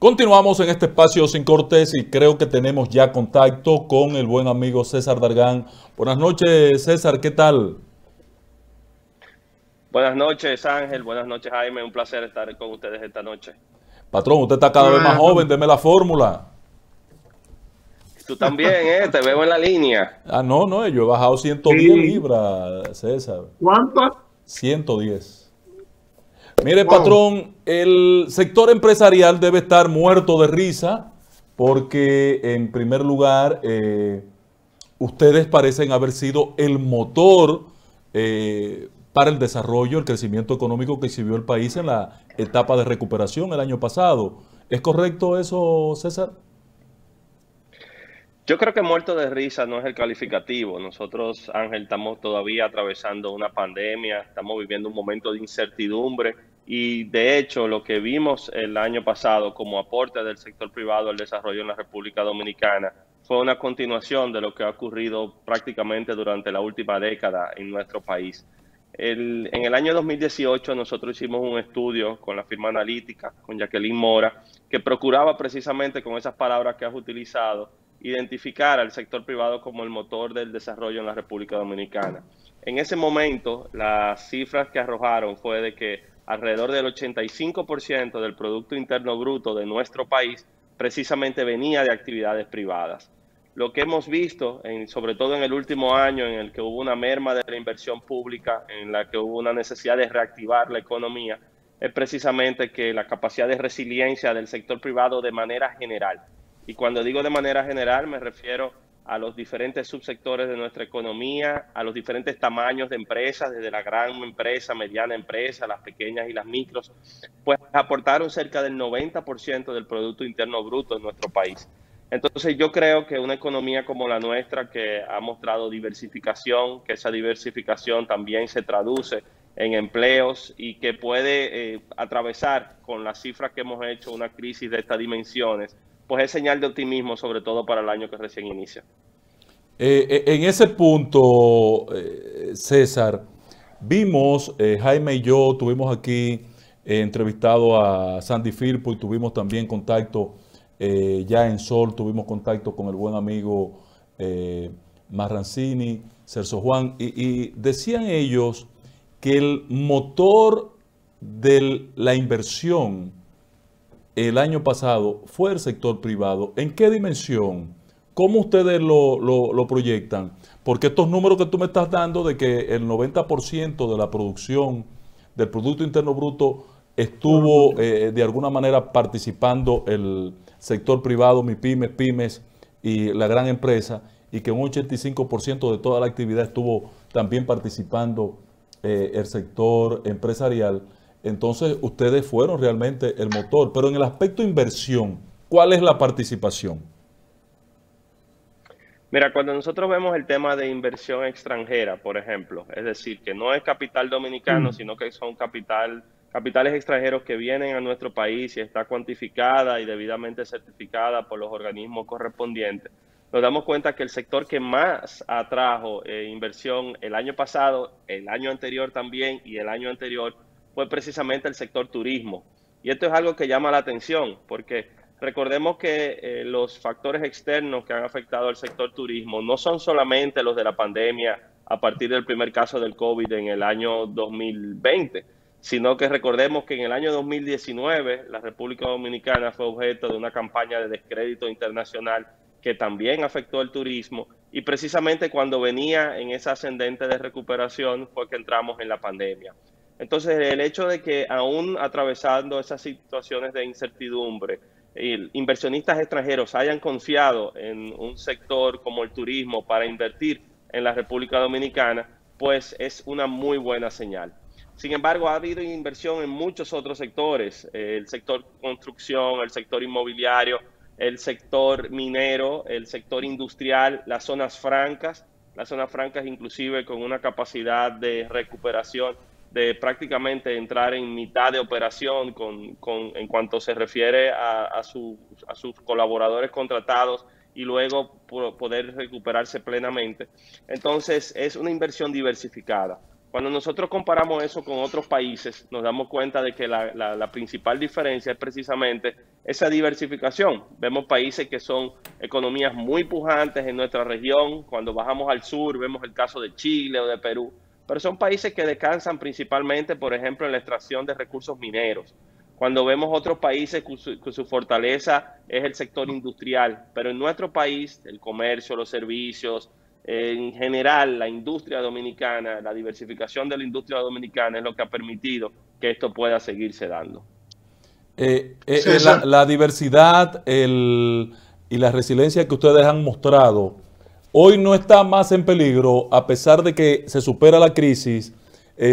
Continuamos en este espacio sin cortes y creo que tenemos ya contacto con el buen amigo César Dargán. Buenas noches, César, ¿qué tal? Buenas noches, Ángel. Buenas noches, Jaime. Un placer estar con ustedes esta noche. Patrón, usted está cada vez más Buenas joven, noches. deme la fórmula. Tú también, ¿eh? Te veo en la línea. Ah, no, no, yo he bajado 110 Sí. libras, César. ¿Cuánto? 110. Mire, Wow. patrón, el sector empresarial debe estar muerto de risa porque, en primer lugar, ustedes parecen haber sido el motor para el desarrollo, el crecimiento económico que exhibió el país en la etapa de recuperación el año pasado. ¿Es correcto eso, César? Yo creo que muerto de risa no es el calificativo. Nosotros, Ángel, estamos todavía atravesando una pandemia, estamos viviendo un momento de incertidumbre y de hecho lo que vimos el año pasado como aporte del sector privado al desarrollo en la República Dominicana fue una continuación de lo que ha ocurrido prácticamente durante la última década en nuestro país. En el año 2018 nosotros hicimos un estudio con la firma analítica, con Jacqueline Mora, que procuraba precisamente con esas palabras que has utilizado identificar al sector privado como el motor del desarrollo en la República Dominicana. En ese momento, las cifras que arrojaron fue de que alrededor del 85% del Producto Interno Bruto de nuestro país precisamente venía de actividades privadas. Lo que hemos visto, sobre todo en el último año, en el que hubo una merma de la inversión pública, en la que hubo una necesidad de reactivar la economía, es precisamente que la capacidad de resiliencia del sector privado de manera general, y cuando digo de manera general me refiero a los diferentes subsectores de nuestra economía, a los diferentes tamaños de empresas, desde la gran empresa, mediana empresa, las pequeñas y las micros, pues aportaron cerca del 90% del Producto Interno Bruto en nuestro país. Entonces yo creo que una economía como la nuestra, que ha mostrado diversificación, que esa diversificación también se traduce en empleos y que puede atravesar con las cifras que hemos hecho una crisis de estas dimensiones, pues es señal de optimismo, sobre todo para el año que recién inicia. En ese punto, César, vimos, Jaime y yo tuvimos aquí entrevistado a Sandy Firpo y tuvimos también contacto ya en Sol, tuvimos contacto con el buen amigo Marrancini, Celso Juan, y decían ellos que el motor de la inversión el año pasado fue el sector privado. ¿En qué dimensión? ¿Cómo ustedes lo proyectan? Porque estos números que tú me estás dando de que el 90% de la producción del Producto Interno Bruto estuvo de alguna manera participando el sector privado, MIPYMES, pymes y la gran empresa, y que un 85% de toda la actividad estuvo también participando el sector empresarial. Entonces, ustedes fueron realmente el motor. Pero en el aspecto inversión, ¿cuál es la participación? Mira, cuando nosotros vemos el tema de inversión extranjera, por ejemplo, es decir, que no es capital dominicano, sino que son capitales extranjeros que vienen a nuestro país y está cuantificada y debidamente certificada por los organismos correspondientes, nos damos cuenta que el sector que más atrajo inversión el año pasado, el año anterior también y el año anterior fue precisamente el sector turismo. Y esto es algo que llama la atención porque recordemos que los factores externos que han afectado al sector turismo no son solamente los de la pandemia a partir del primer caso del COVID en el año 2020, sino que recordemos que en el año 2019 la República Dominicana fue objeto de una campaña de descrédito internacional que también afectó el turismo y precisamente cuando venía en esa ascendente de recuperación fue que entramos en la pandemia. Entonces, el hecho de que aún atravesando esas situaciones de incertidumbre, inversionistas extranjeros hayan confiado en un sector como el turismo para invertir en la República Dominicana, pues es una muy buena señal. Sin embargo, ha habido inversión en muchos otros sectores, el sector construcción, el sector inmobiliario, el sector minero, el sector industrial, las zonas francas inclusive con una capacidad de recuperación de prácticamente entrar en mitad de operación en cuanto se refiere a sus colaboradores contratados y luego poder recuperarse plenamente. Entonces, es una inversión diversificada. Cuando nosotros comparamos eso con otros países, nos damos cuenta de que la principal diferencia es precisamente esa diversificación. Vemos países que son economías muy pujantes en nuestra región. Cuando bajamos al sur, vemos el caso de Chile o de Perú, pero son países que descansan principalmente, por ejemplo, en la extracción de recursos mineros. Cuando vemos otros países que su fortaleza es el sector industrial, pero en nuestro país, el comercio, los servicios, en general, la industria dominicana, la diversificación de la industria dominicana es lo que ha permitido que esto pueda seguirse dando. La diversidad y la resiliencia que ustedes han mostrado hoy no está más en peligro, a pesar de que se supera la crisis.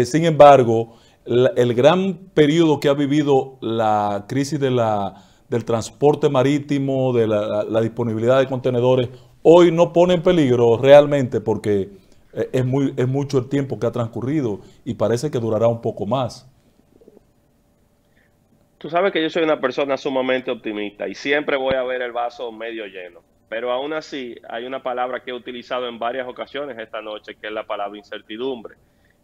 Sin embargo, el gran periodo que ha vivido la crisis del transporte marítimo, de la disponibilidad de contenedores, hoy no pone en peligro realmente, porque es mucho el tiempo que ha transcurrido y parece que durará un poco más. Tú sabes que yo soy una persona sumamente optimista y siempre voy a ver el vaso medio lleno, pero aún así hay una palabra que he utilizado en varias ocasiones esta noche, que es la palabra incertidumbre.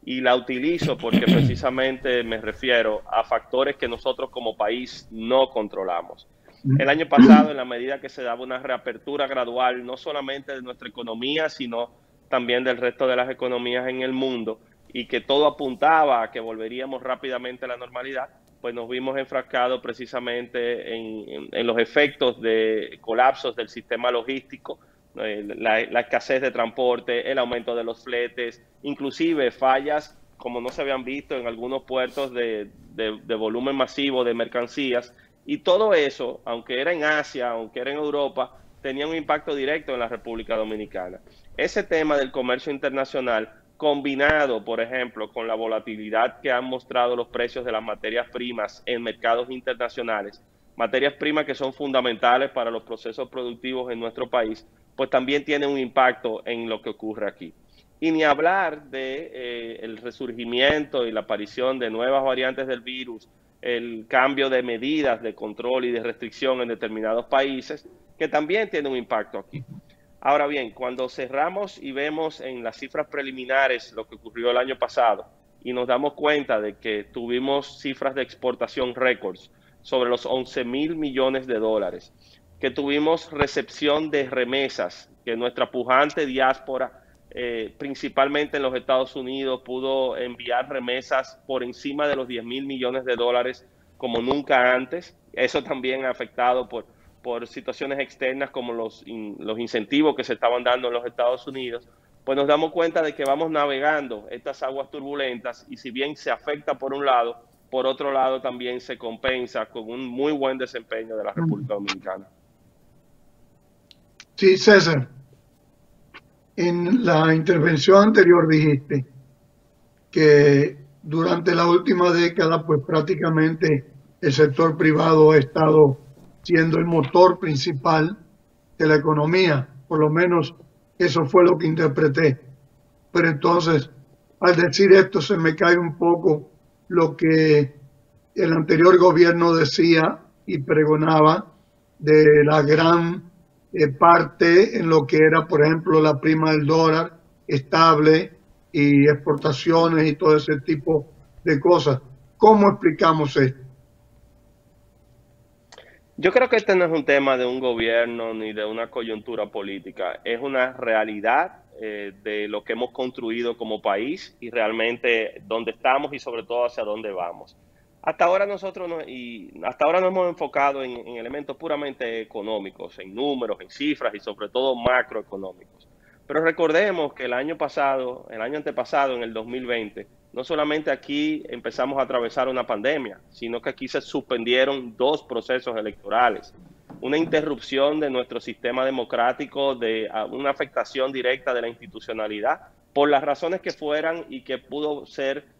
Y la utilizo porque precisamente me refiero a factores que nosotros como país no controlamos. El año pasado, en la medida que se daba una reapertura gradual, no solamente de nuestra economía, sino también del resto de las economías en el mundo, y que todo apuntaba a que volveríamos rápidamente a la normalidad, pues nos vimos enfrascados precisamente en los efectos de colapsos del sistema logístico, la escasez de transporte, el aumento de los fletes, inclusive fallas como no se habían visto en algunos puertos de volumen masivo de mercancías. Y todo eso, aunque era en Asia, aunque era en Europa, tenía un impacto directo en la República Dominicana. Ese tema del comercio internacional, combinado, por ejemplo, con la volatilidad que han mostrado los precios de las materias primas en mercados internacionales, materias primas que son fundamentales para los procesos productivos en nuestro país, pues también tiene un impacto en lo que ocurre aquí. Y ni hablar de el resurgimiento y la aparición de nuevas variantes del virus, el cambio de medidas de control y de restricción en determinados países, que también tiene un impacto aquí. Ahora bien, cuando cerramos y vemos en las cifras preliminares lo que ocurrió el año pasado y nos damos cuenta de que tuvimos cifras de exportación récords sobre los 11.000 millones de dólares, que tuvimos recepción de remesas, que nuestra pujante diáspora, principalmente en los Estados Unidos, pudo enviar remesas por encima de los 10.000 millones de dólares como nunca antes. Eso también ha afectado por situaciones externas como los incentivos que se estaban dando en los Estados Unidos. Pues nos damos cuenta de que vamos navegando estas aguas turbulentas y si bien se afecta por un lado, por otro lado también se compensa con un muy buen desempeño de la República Dominicana. Sí, César. En la intervención anterior dijiste que durante la última década, pues prácticamente el sector privado ha estado siendo el motor principal de la economía. Por lo menos eso fue lo que interpreté. Pero entonces, al decir esto, se me cae un poco lo que el anterior gobierno decía y pregonaba de la gran parte en lo que era, por ejemplo, la prima del dólar estable y exportaciones y todo ese tipo de cosas. ¿Cómo explicamos esto? Yo creo que este no es un tema de un gobierno ni de una coyuntura política, es una realidad de lo que hemos construido como país y realmente dónde estamos y sobre todo hacia dónde vamos. Hasta ahora nosotros nos hemos enfocado en elementos puramente económicos, en números, en cifras y sobre todo macroeconómicos. Pero recordemos que el año antepasado, en el 2020, no solamente aquí empezamos a atravesar una pandemia, sino que aquí se suspendieron 2 procesos electorales, una interrupción de nuestro sistema democrático, de una afectación directa de la institucionalidad, por las razones que fueran y que pudo ser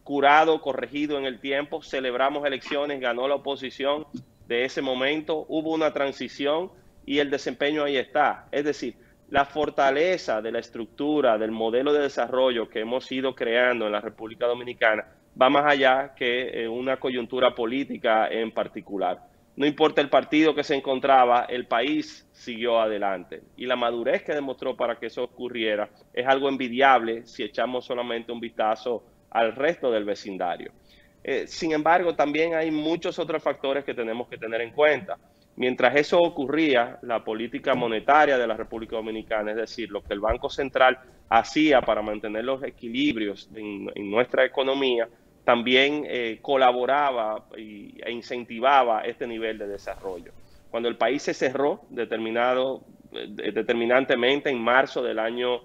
curado, corregido en el tiempo. Celebramos elecciones, ganó la oposición de ese momento, hubo una transición y el desempeño ahí está. Es decir, la fortaleza de la estructura, del modelo de desarrollo que hemos ido creando en la República Dominicana va más allá que una coyuntura política en particular. no importa el partido que se encontraba, el país siguió adelante. Y la madurez que demostró para que eso ocurriera es algo envidiable si echamos solamente un vistazo al resto del vecindario. Sin embargo, también hay muchos otros factores que tenemos que tener en cuenta. Mientras eso ocurría, la política monetaria de la República Dominicana, es decir, lo que el Banco Central hacía para mantener los equilibrios en nuestra economía, también colaboraba e incentivaba este nivel de desarrollo. Cuando el país se cerró determinantemente en marzo del año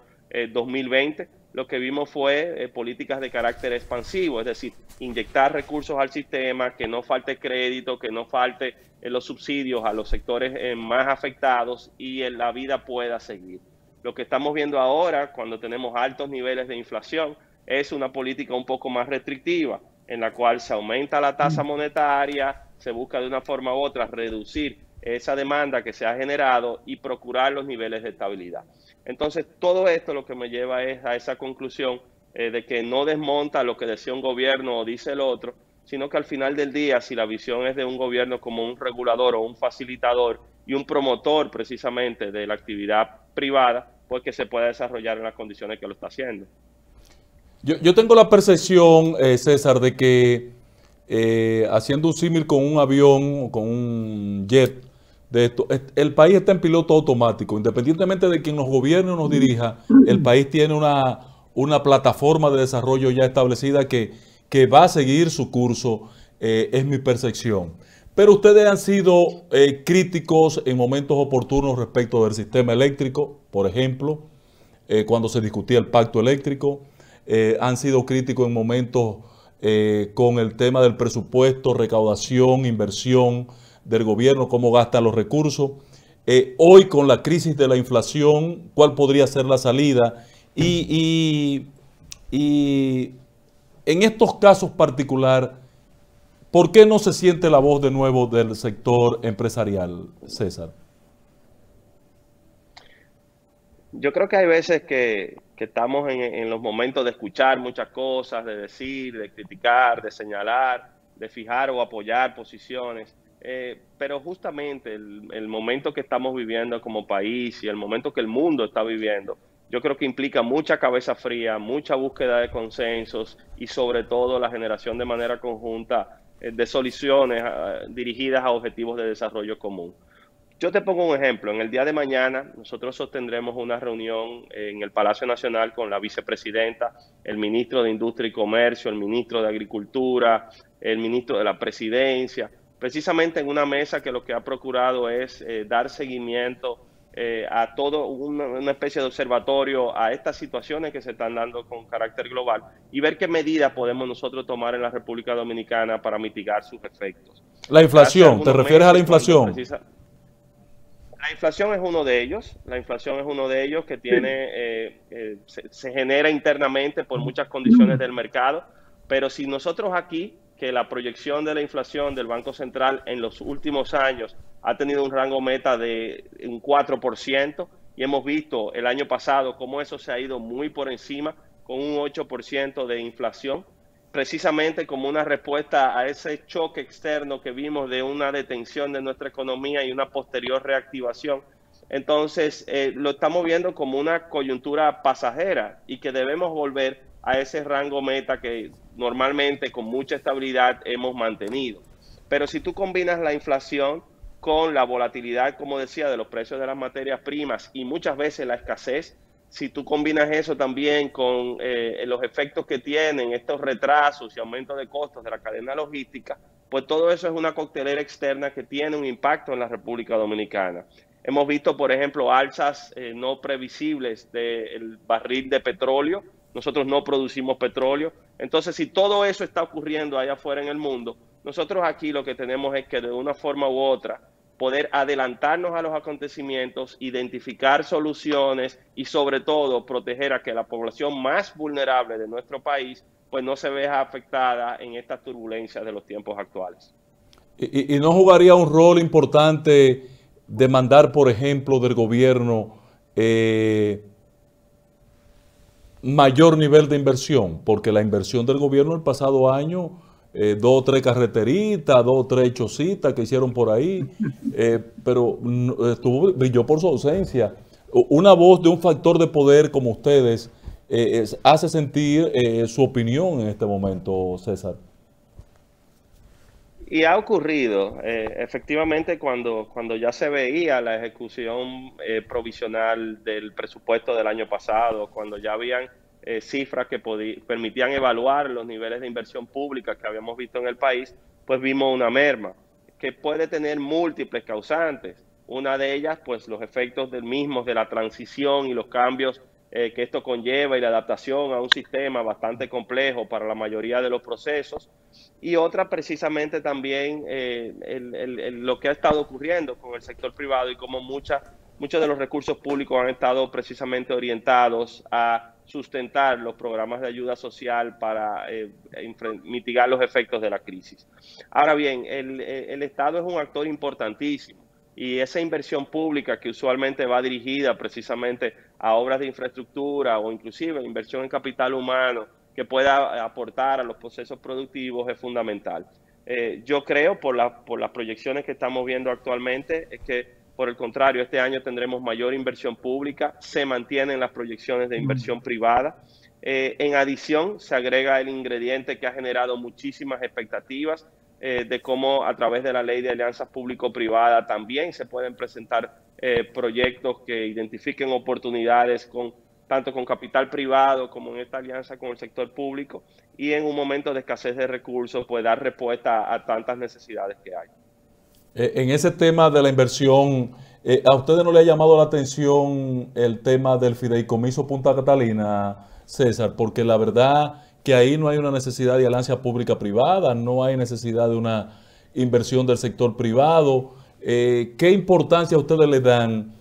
2020, lo que vimos fue políticas de carácter expansivo, es decir, inyectar recursos al sistema, que no falte crédito, que no falte los subsidios a los sectores más afectados y la vida pueda seguir. Lo que estamos viendo ahora, cuando tenemos altos niveles de inflación, es una política un poco más restrictiva, en la cual se aumenta la tasa monetaria, se busca de una forma u otra reducir esa demanda que se ha generado y procurar los niveles de estabilidad. Entonces, todo esto lo que me lleva es a esa conclusión de que no desmonta lo que decía un gobierno o dice el otro, sino que al final del día, si la visión es de un gobierno como un regulador o un facilitador y un promotor precisamente de la actividad privada, pues que se pueda desarrollar en las condiciones que lo está haciendo. Yo tengo la percepción, César, de que haciendo un símil con un avión o con un jet, el país está en piloto automático. Independientemente de quien nos gobierne o nos dirija, el país tiene una plataforma de desarrollo ya establecida que va a seguir su curso, es mi percepción. Pero ustedes han sido críticos en momentos oportunos respecto del sistema eléctrico, por ejemplo, cuando se discutía el pacto eléctrico. Han sido críticos en momentos con el tema del presupuesto, recaudación, inversión del gobierno, cómo gasta los recursos. Hoy con la crisis de la inflación, ¿cuál podría ser la salida? Y en estos casos particulares, ¿por qué no se siente la voz de nuevo del sector empresarial, César? Yo creo que hay veces que estamos en los momentos de escuchar muchas cosas, de decir, de criticar, de señalar, de fijar o apoyar posiciones. Pero justamente el momento que estamos viviendo como país y el momento que el mundo está viviendo, yo creo que implica mucha cabeza fría, mucha búsqueda de consensos y sobre todo la generación de manera conjunta de soluciones dirigidas a objetivos de desarrollo común. Yo te pongo un ejemplo. En el día de mañana nosotros sostendremos una reunión en el Palacio Nacional con la vicepresidenta, el ministro de Industria y Comercio, el ministro de Agricultura, el ministro de la Presidencia, precisamente en una mesa que lo que ha procurado es dar seguimiento a todo una especie de observatorio a estas situaciones que se están dando con carácter global y ver qué medidas podemos nosotros tomar en la República Dominicana para mitigar sus efectos. La inflación, ¿te refieres a la inflación? La inflación es uno de ellos. La inflación es uno de ellos que tiene, se genera internamente por muchas condiciones del mercado. Pero si nosotros aquí, que la proyección de la inflación del Banco Central en los últimos años ha tenido un rango meta de un 4%, y hemos visto el año pasado cómo eso se ha ido muy por encima, con un 8% de inflación, precisamente como una respuesta a ese choque externo que vimos de una detención de nuestra economía y una posterior reactivación. Entonces, lo estamos viendo como una coyuntura pasajera y que debemos volver a ese rango meta que normalmente con mucha estabilidad hemos mantenido. Pero si tú combinas la inflación con la volatilidad, como decía, de los precios de las materias primas y muchas veces la escasez, si tú combinas eso también con los efectos que tienen estos retrasos y aumentos de costos de la cadena logística, pues todo eso es una coctelera externa que tiene un impacto en la República Dominicana. Hemos visto, por ejemplo, alzas no previsibles del barril de petróleo. Nosotros no producimos petróleo. Entonces, si todo eso está ocurriendo allá afuera en el mundo, nosotros aquí lo que tenemos es que de una forma u otra poder adelantarnos a los acontecimientos, identificar soluciones y sobre todo proteger a que la población más vulnerable de nuestro país pues no se vea afectada en estas turbulencias de los tiempos actuales. ¿Y no jugaría un rol importante demandar, por ejemplo, del gobierno mayor nivel de inversión? Porque la inversión del gobierno el pasado año dos o tres carreteritas, dos o tres chocitas que hicieron por ahí, pero brilló por su ausencia. Una voz de un factor de poder como ustedes hace sentir su opinión en este momento, César. Y ha ocurrido, efectivamente, cuando ya se veía la ejecución provisional del presupuesto del año pasado, cuando ya habían cifras que permitían evaluar los niveles de inversión pública que habíamos visto en el país, pues vimos una merma que puede tener múltiples causantes. Una de ellas, pues los efectos del mismo, de la transición y los cambios que esto conlleva y la adaptación a un sistema bastante complejo para la mayoría de los procesos. Y otra precisamente también lo que ha estado ocurriendo con el sector privado y cómo muchos de los recursos públicos han estado precisamente orientados a sustentar los programas de ayuda social para mitigar los efectos de la crisis. Ahora bien, el Estado es un actor importantísimo y esa inversión pública que usualmente va dirigida precisamente a obras de infraestructura o inclusive inversión en capital humano que pueda aportar a los procesos productivos es fundamental. Yo creo, por las proyecciones que estamos viendo actualmente, es que, por el contrario, este año tendremos mayor inversión pública, se mantienen las proyecciones de inversión privada. En adición, se agrega el ingrediente que ha generado muchísimas expectativas de cómo a través de la ley de alianzas público-privada también se pueden presentar proyectos que identifiquen oportunidades tanto con capital privado como en esta alianza con el sector público, y en un momento de escasez de recursos, pues dar respuesta a tantas necesidades que hay. En ese tema de la inversión, ¿a ustedes no le ha llamado la atención el tema del fideicomiso Punta Catalina, César? Porque la verdad que ahí no hay una necesidad de alianza pública-privada, no hay necesidad de una inversión del sector privado. ¿Qué importancia ustedes le dan?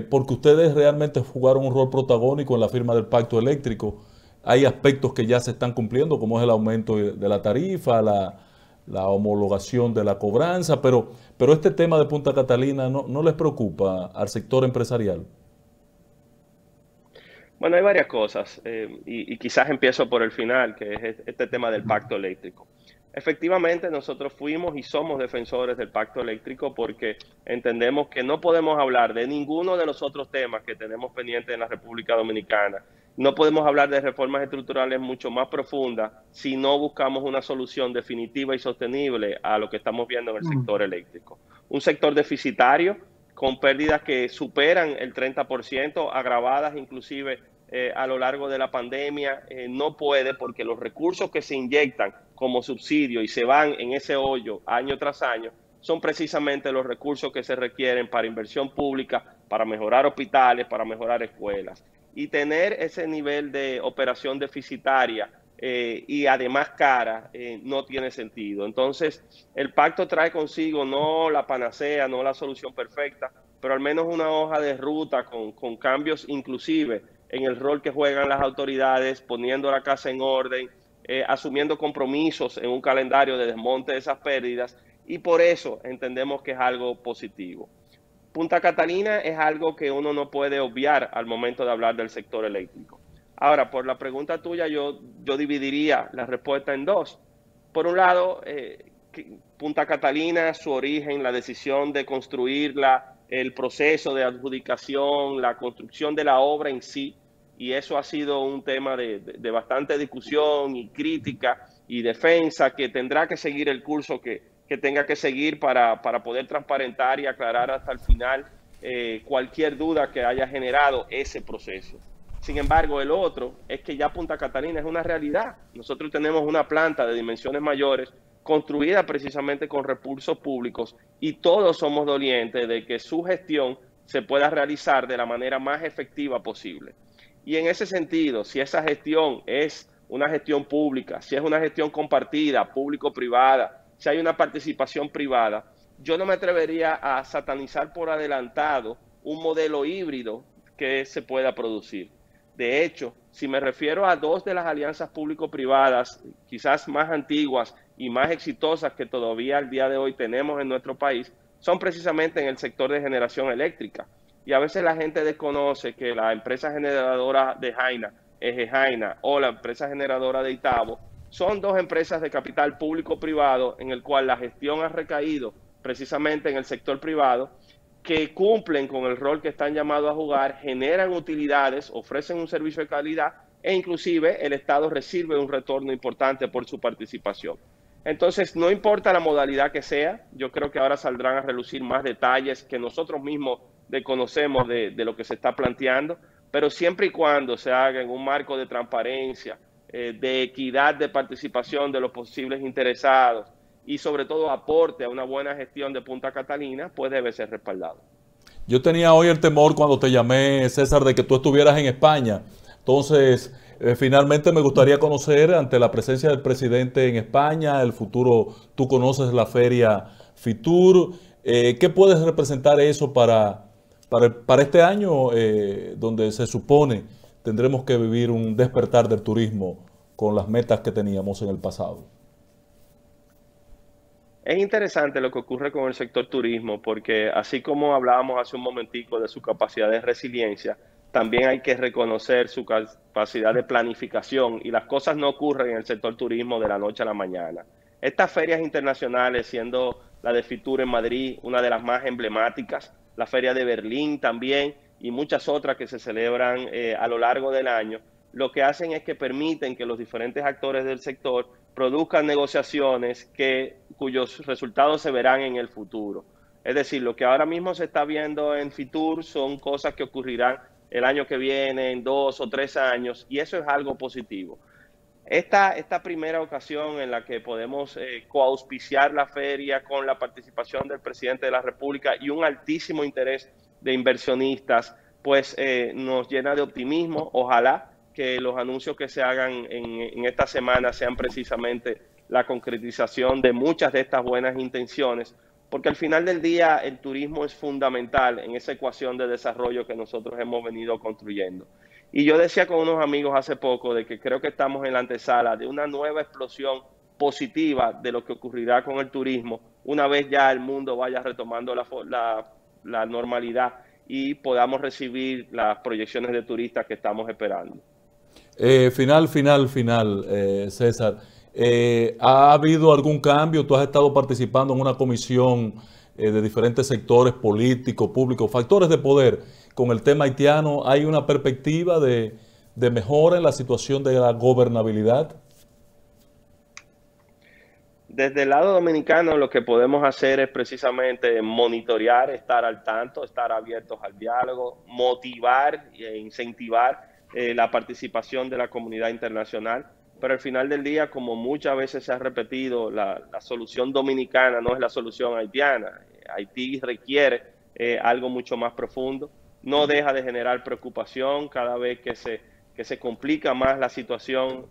Porque ustedes realmente jugaron un rol protagónico en la firma del pacto eléctrico. Hay aspectos que ya se están cumpliendo, como es el aumento de la tarifa, la homologación de la cobranza, pero este tema de Punta Catalina no les preocupa al sector empresarial. Bueno, hay varias cosas y quizás empiezo por el final, que es este tema del pacto eléctrico. Efectivamente, nosotros fuimos y somos defensores del pacto eléctrico porque entendemos que no podemos hablar de ninguno de los otros temas que tenemos pendientes en la República Dominicana. No podemos hablar de reformas estructurales mucho más profundas si no buscamos una solución definitiva y sostenible a lo que estamos viendo en el sector eléctrico. Un sector deficitario con pérdidas que superan el 30%, agravadas inclusive a lo largo de la pandemia, no puede, porque los recursos que se inyectan como subsidio y se van en ese hoyo año tras año son precisamente los recursos que se requieren para inversión pública, para mejorar hospitales, para mejorar escuelas. Y tener ese nivel de operación deficitaria y además cara no tiene sentido. Entonces, el pacto trae consigo no la panacea, no la solución perfecta, pero al menos una hoja de ruta con cambios inclusive en el rol que juegan las autoridades, poniendo la casa en orden, asumiendo compromisos en un calendario de desmonte de esas pérdidas, y por eso entendemos que es algo positivo. Punta Catalina es algo que uno no puede obviar al momento de hablar del sector eléctrico. Ahora, por la pregunta tuya, yo dividiría la respuesta en dos. Por un lado, Punta Catalina, su origen, la decisión de construirla, el proceso de adjudicación, la construcción de la obra en sí, y eso ha sido un tema de bastante discusión y crítica y defensa, que tendrá que seguir el curso que tenga que seguir para poder transparentar y aclarar hasta el final cualquier duda que haya generado ese proceso. Sin embargo, el otro es que ya Punta Catalina es una realidad. Nosotros tenemos una planta de dimensiones mayores construida precisamente con recursos públicos y todos somos dolientes de que su gestión se pueda realizar de la manera más efectiva posible. Y en ese sentido, si esa gestión es una gestión pública, si es una gestión compartida, público-privada, si hay una participación privada, yo no me atrevería a satanizar por adelantado un modelo híbrido que se pueda producir. De hecho, si me refiero a dos de las alianzas público-privadas, quizás más antiguas y más exitosas que todavía al día de hoy tenemos en nuestro país, son precisamente en el sector de generación eléctrica. Y a veces la gente desconoce que la empresa generadora de Jaina, Eje Jaina, o la empresa generadora de Itabo, son dos empresas de capital público-privado en el cual la gestión ha recaído precisamente en el sector privado, que cumplen con el rol que están llamados a jugar, generan utilidades, ofrecen un servicio de calidad e inclusive el Estado recibe un retorno importante por su participación. Entonces, no importa la modalidad que sea, yo creo que ahora saldrán a relucir más detalles que nosotros mismos desconocemos de lo que se está planteando, pero siempre y cuando se haga en un marco de transparencia, de equidad de participación de los posibles interesados y sobre todo aporte a una buena gestión de Punta Catalina, pues debe ser respaldado. Yo tenía hoy el temor cuando te llamé, César, de que tú estuvieras en España. Entonces, finalmente me gustaría conocer, ante la presencia del presidente en España, el futuro, tú conoces la feria Fitur, ¿qué puedes representar eso para este año, donde se supone tendremos que vivir un despertar del turismo con las metas que teníamos en el pasado? Es interesante lo que ocurre con el sector turismo, porque así como hablábamos hace un momentico de su capacidad de resiliencia, también hay que reconocer su capacidad de planificación, y las cosas no ocurren en el sector turismo de la noche a la mañana. Estas ferias internacionales, siendo la de Fitur en Madrid una de las más emblemáticas, la feria de Berlín también y muchas otras que se celebran a lo largo del año, lo que hacen es que permiten que los diferentes actores del sector produzcan negociaciones cuyos resultados se verán en el futuro. Es decir, lo que ahora mismo se está viendo en Fitur son cosas que ocurrirán el año que viene, en 2 o 3 años, y eso es algo positivo. Esta primera ocasión en la que podemos coauspiciar la feria con la participación del presidente de la República y un altísimo interés de inversionistas, pues nos llena de optimismo. Ojalá que los anuncios que se hagan en esta semana sean precisamente la concretización de muchas de estas buenas intenciones, porque al final del día el turismo es fundamental en esa ecuación de desarrollo que nosotros hemos venido construyendo. Y yo decía con unos amigos hace poco de que creo que estamos en la antesala de una nueva explosión positiva de lo que ocurrirá con el turismo una vez ya el mundo vaya retomando la normalidad y podamos recibir las proyecciones de turistas que estamos esperando. Final, César. ¿Ha habido algún cambio? Tú has estado participando en una comisión de diferentes sectores políticos, públicos, factores de poder con el tema haitiano. ¿Hay una perspectiva de mejora en la situación de la gobernabilidad? Desde el lado dominicano lo que podemos hacer es precisamente monitorear, estar al tanto, estar abiertos al diálogo, motivar e incentivar la participación de la comunidad internacional. Pero al final del día, como muchas veces se ha repetido, la solución dominicana no es la solución haitiana. Haití requiere algo mucho más profundo. No deja de generar preocupación cada vez que se complica más la situación,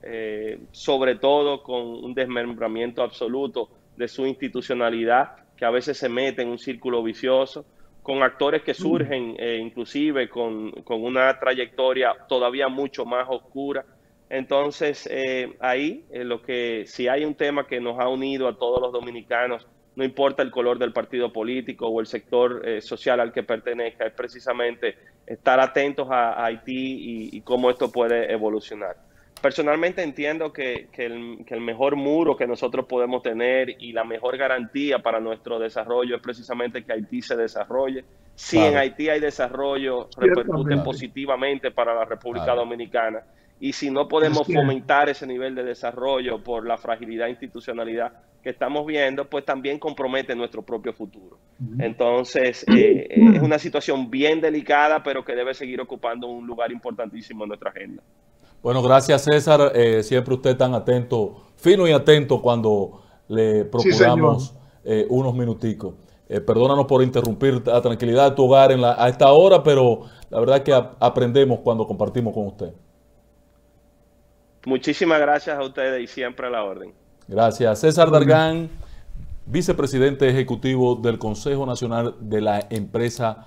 sobre todo con un desmembramiento absoluto de su institucionalidad, que a veces se mete en un círculo vicioso, con actores que surgen inclusive con una trayectoria todavía mucho más oscura. Entonces, si hay un tema que nos ha unido a todos los dominicanos, no importa el color del partido político o el sector social al que pertenezca, es precisamente estar atentos a Haití y cómo esto puede evolucionar. Personalmente entiendo que el mejor muro que nosotros podemos tener y la mejor garantía para nuestro desarrollo es precisamente que Haití se desarrolle. Si en Haití hay desarrollo, repercute positivamente para la República Dominicana. Y si no podemos fomentar ese nivel de desarrollo por la fragilidad e institucionalidad que estamos viendo, pues también compromete nuestro propio futuro. Entonces, es una situación bien delicada, pero que debe seguir ocupando un lugar importantísimo en nuestra agenda. Bueno, gracias, César. Siempre usted tan atento, fino y atento cuando le procuramos unos minuticos. Perdónanos por interrumpir la tranquilidad de tu hogar a esta hora, pero la verdad es que aprendemos cuando compartimos con usted. Muchísimas gracias a ustedes y siempre a la orden. Gracias. César Dargan, vicepresidente ejecutivo del Consejo Nacional de la Empresa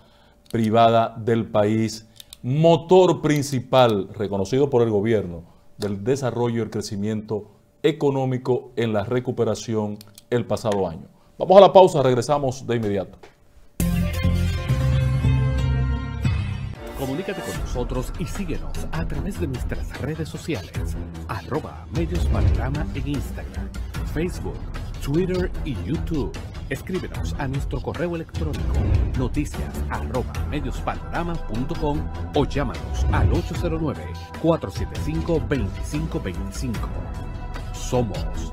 Privada del país, motor principal, reconocido por el gobierno, del desarrollo y el crecimiento económico en la recuperación el pasado año. Vamos a la pausa, regresamos de inmediato. Comunícate con nosotros nosotros y síguenos a través de nuestras redes sociales, @Medios Panorama en Instagram, Facebook, Twitter y YouTube. Escríbenos a nuestro correo electrónico noticias@mediospanorama.com o llámanos al 809-475-2525. Somos